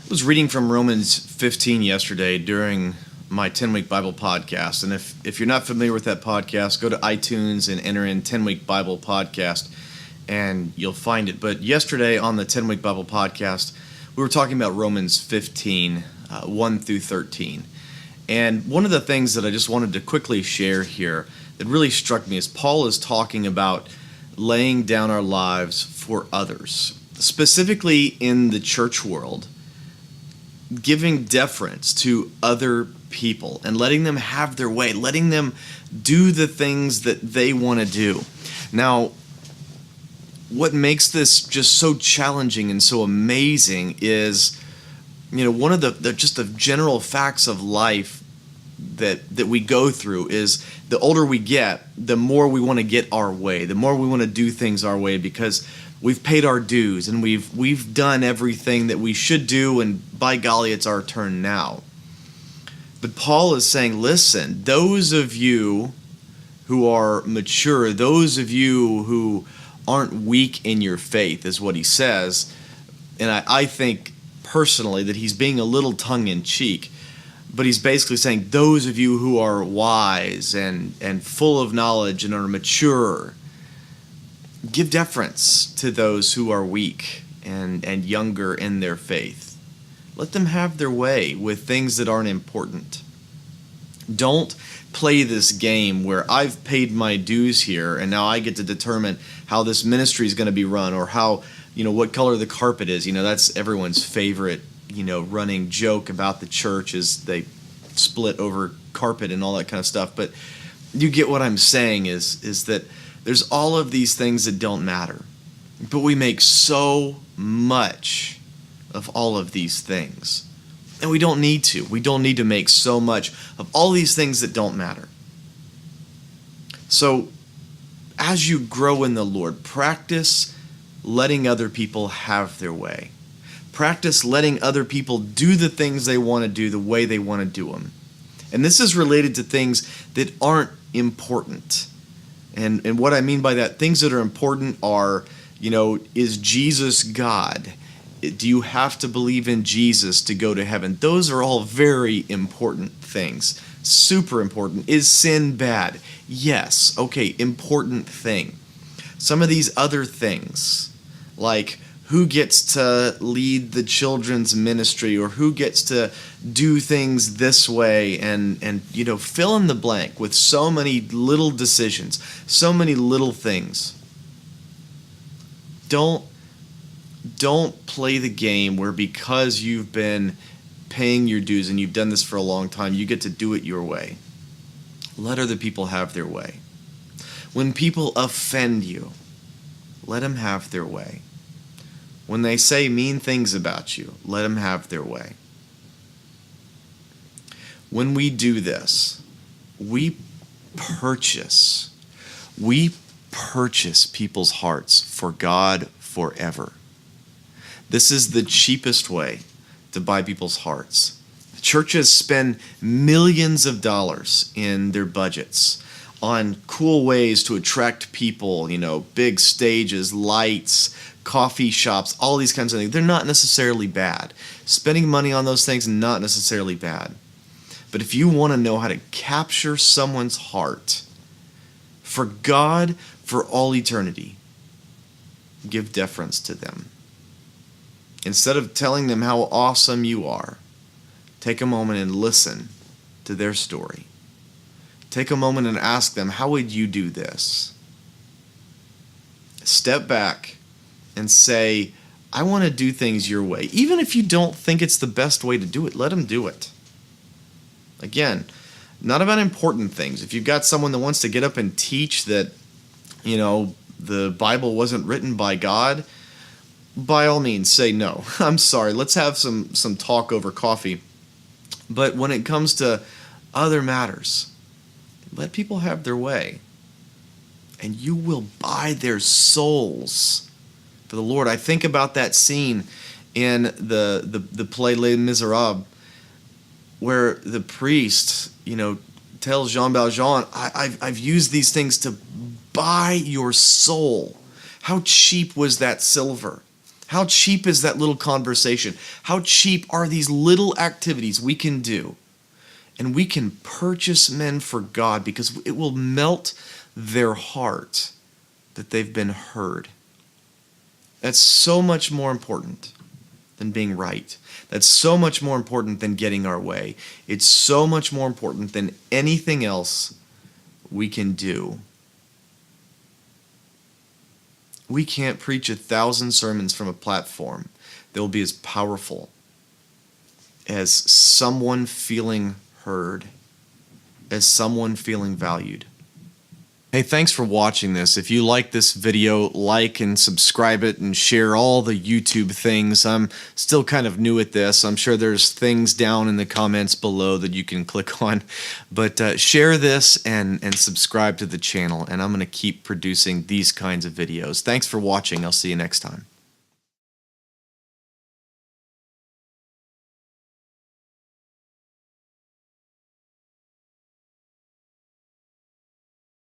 Was reading from Romans 15 yesterday during my 10-week Bible podcast. And if you're not familiar with that podcast, go to iTunes and enter in 10-week Bible podcast and you'll find it. But yesterday on the 10-week Bible podcast, we were talking about Romans 15, 1 through 13. And one of the things that I just wanted to quickly share here that really struck me is Paul is talking about laying down our lives for others, specifically in the church world, giving deference to other people and letting them have their way, letting them do the things that they want to do. Now, what makes this just so challenging and so amazing is, one of the just the general facts of life that we go through is the older we get, the more we want to get our way, the more we want to do things our way because we've paid our dues and we've done everything that we should do, and by golly, it's our turn now. But Paul is saying, listen, those of you who are mature, those of you who aren't weak in your faith, is what he says. And I think personally that he's being a little tongue-in-cheek, but he's basically saying those of you who are wise and full of knowledge and are mature, give deference to those who are weak and younger in their faith. Let them have their way with things that aren't important. Don't play this game where I've paid my dues here and now I get to determine how this ministry is going to be run, or how, what color the carpet is. That's everyone's favorite, running joke about the church is they split over carpet and all that kind of stuff. But you get what I'm saying is that there's all of these things that don't matter, but we make so much of all of these things. And we don't need to. We don't need to make so much of all these things that don't matter. So, as you grow in the Lord, practice letting other people have their way. Practice letting other people do the things they want to do the way they want to do them. And this is related to things that aren't important. And what I mean by that, things that are important are, is Jesus God? Do you have to believe in Jesus to go to heaven? Those are all very important things. Super important. Is sin bad? Yes. Okay, important thing. Some of these other things, like who gets to lead the children's ministry, or who gets to do things this way, and fill in the blank with so many little decisions, so many little things. Don't play the game where because you've been paying your dues and you've done this for a long time, you get to do it your way. Let other people have their way. When people offend you, let them have their way. When they say mean things about you, let them have their way. When we do this, we purchase people's hearts for God forever. This is the cheapest way to buy people's hearts. Churches spend millions of dollars in their budgets on cool ways to attract people, big stages, lights, coffee shops, all these kinds of things. They're not necessarily bad. Spending money on those things, not necessarily bad. But if you want to know how to capture someone's heart for God for all eternity, give deference to them. Instead of telling them how awesome you are, take a moment and listen to their story. Take a moment and ask them, how would you do this? Step back and say, I want to do things your way. Even if you don't think it's the best way to do it, let them do it. Again, not about important things. If you've got someone that wants to get up and teach that, the Bible wasn't written by God, by all means, say no. I'm sorry. Let's have some talk over coffee. But when it comes to other matters, let people have their way. And you will buy their souls for the Lord. I think about that scene in the play Les Miserables, where the priest, tells Jean Valjean, I've used these things to buy your soul. How cheap was that silver? How cheap is that little conversation? How cheap are these little activities we can do? And we can purchase men for God because it will melt their heart that they've been heard. That's so much more important than being right. That's so much more important than getting our way. It's so much more important than anything else we can do. We can't preach 1,000 sermons from a platform that will be as powerful as someone feeling heard, as someone feeling valued. Hey, thanks for watching this. If you like this video, like and subscribe it and share all the YouTube things. I'm still kind of new at this. I'm sure there's things down in the comments below that you can click on. But share this and subscribe to the channel, and I'm going to keep producing these kinds of videos. Thanks for watching. I'll see you next time.